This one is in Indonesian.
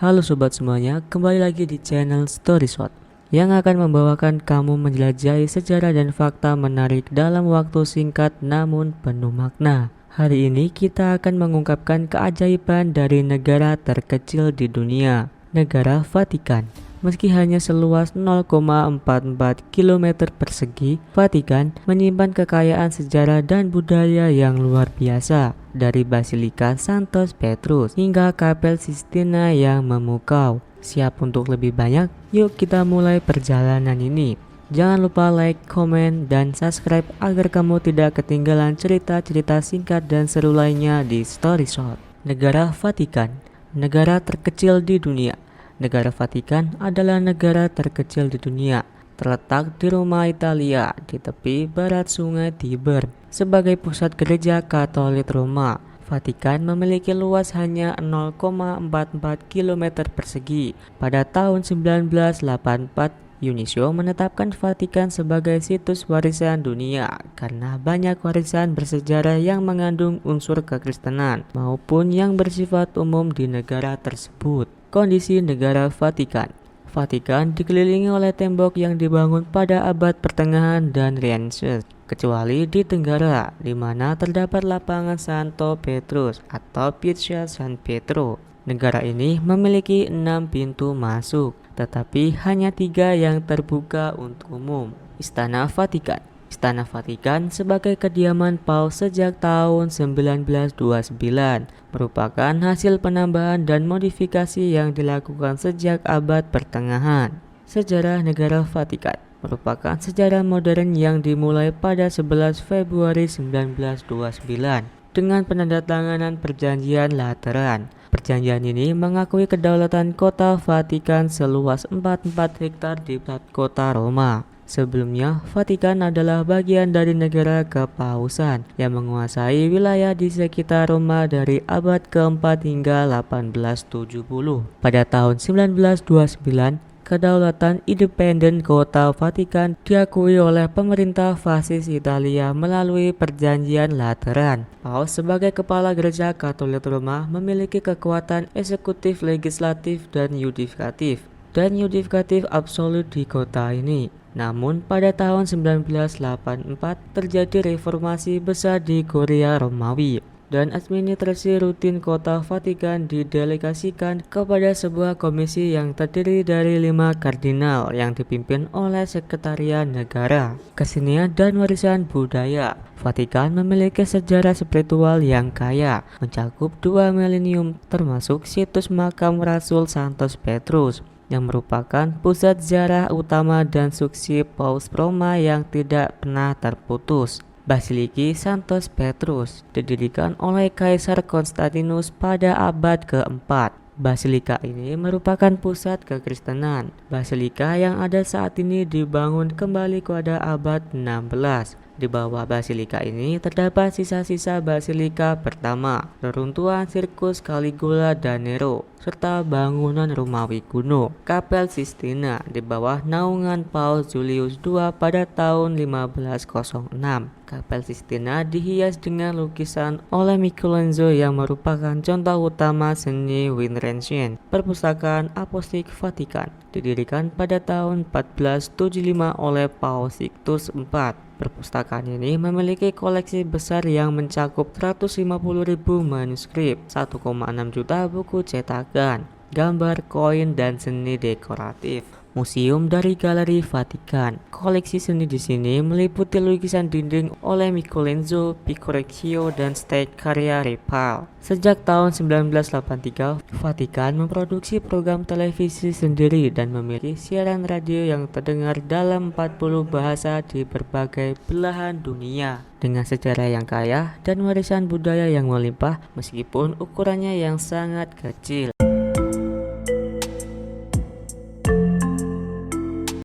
Halo sobat semuanya, kembali lagi di channel Story Shot yang akan membawakan kamu menjelajahi sejarah dan fakta menarik dalam waktu singkat namun penuh makna. Hari ini kita akan mengungkapkan keajaiban dari negara terkecil di dunia, negara Vatikan. Meski hanya seluas 0,44 km persegi, Vatikan menyimpan kekayaan sejarah dan budaya yang luar biasa. Dari Basilika Santos Petrus hingga Kapel Sistina yang memukau. Siap untuk lebih banyak? Yuk kita mulai perjalanan ini. Jangan lupa like, komen, dan subscribe agar kamu tidak ketinggalan cerita-cerita singkat dan seru lainnya di Story Shot. Negara Vatikan, negara terkecil di dunia. Negara Vatikan adalah negara terkecil di dunia, terletak di Roma, Italia, di tepi barat Sungai Tiber. Sebagai pusat gereja Katolik Roma, Vatikan memiliki luas hanya 0,44 km persegi. Pada tahun 1984, UNESCO menetapkan Vatikan sebagai situs warisan dunia karena banyak warisan bersejarah yang mengandung unsur kekristenan maupun yang bersifat umum di negara tersebut. Kondisi negara Vatikan. Vatikan dikelilingi oleh tembok yang dibangun pada abad pertengahan dan Renaissance, kecuali di tenggara, di mana terdapat lapangan Santo Petrus atau Piazza San Pietro. Negara ini memiliki 6 pintu masuk, tetapi hanya 3 yang terbuka untuk umum. Istana Vatikan. Istana Vatikan sebagai kediaman Paus sejak tahun 1929 merupakan hasil penambahan dan modifikasi yang dilakukan sejak abad pertengahan. Sejarah negara Vatikan merupakan sejarah modern yang dimulai pada 11 Februari 1929 dengan penandatanganan Perjanjian Lateran. Perjanjian ini mengakui kedaulatan kota Vatikan seluas 44 hektar di pusat kota Roma. Sebelumnya, Vatikan adalah bagian dari negara kepausan yang menguasai wilayah di sekitar Roma dari abad keempat hingga 1870. Pada tahun 1929, kedaulatan independen kota Vatikan diakui oleh pemerintah fasis Italia melalui Perjanjian Lateran. Paus sebagai kepala gereja Katolik Roma memiliki kekuatan eksekutif, legislatif, dan yudikatif absolut di kota ini. Namun pada tahun 1984 terjadi reformasi besar di Kuria Romawi dan administrasi rutin kota Vatikan didelegasikan kepada sebuah komisi yang terdiri dari 5 kardinal yang dipimpin oleh Sekretariat Negara, Kesenian dan Warisan Budaya. Vatikan memiliki sejarah spiritual yang kaya, mencakup 2 milenium termasuk situs makam Rasul Santos Petrus yang merupakan pusat ziarah utama dan suksi Paus Roma yang tidak pernah terputus. Basilika Santos Petrus didirikan oleh Kaisar Konstantinus pada abad keempat. Basilika ini merupakan pusat kekristenan. Basilika yang ada saat ini dibangun kembali pada abad 16. Di bawah basilika ini terdapat sisa-sisa basilika pertama, reruntuhan sirkus Caligula dan Nero, serta bangunan Romawi kuno. Kapel Sistina di bawah naungan Paus Julius II pada tahun 1506. Kapel Sistina dihias dengan lukisan oleh Michelangelo yang merupakan contoh utama seni Renaissance. Perpustakaan Apostolik Vatikan didirikan pada tahun 1475 oleh Paus Sixtus IV. Perpustakaan ini memiliki koleksi besar yang mencakup 150.000 manuskrip, 1,6 juta buku cetakan, gambar, koin, dan seni dekoratif. Museum dari Galeri Vatikan. Koleksi seni di sini meliputi lukisan dinding oleh Michelangelo, Pinocchio, dan stage karya Raphael. Sejak tahun 1983, Vatikan memproduksi program televisi sendiri dan memiliki siaran radio yang terdengar dalam 40 bahasa di berbagai belahan dunia. Dengan sejarah yang kaya dan warisan budaya yang melimpah meskipun ukurannya yang sangat kecil.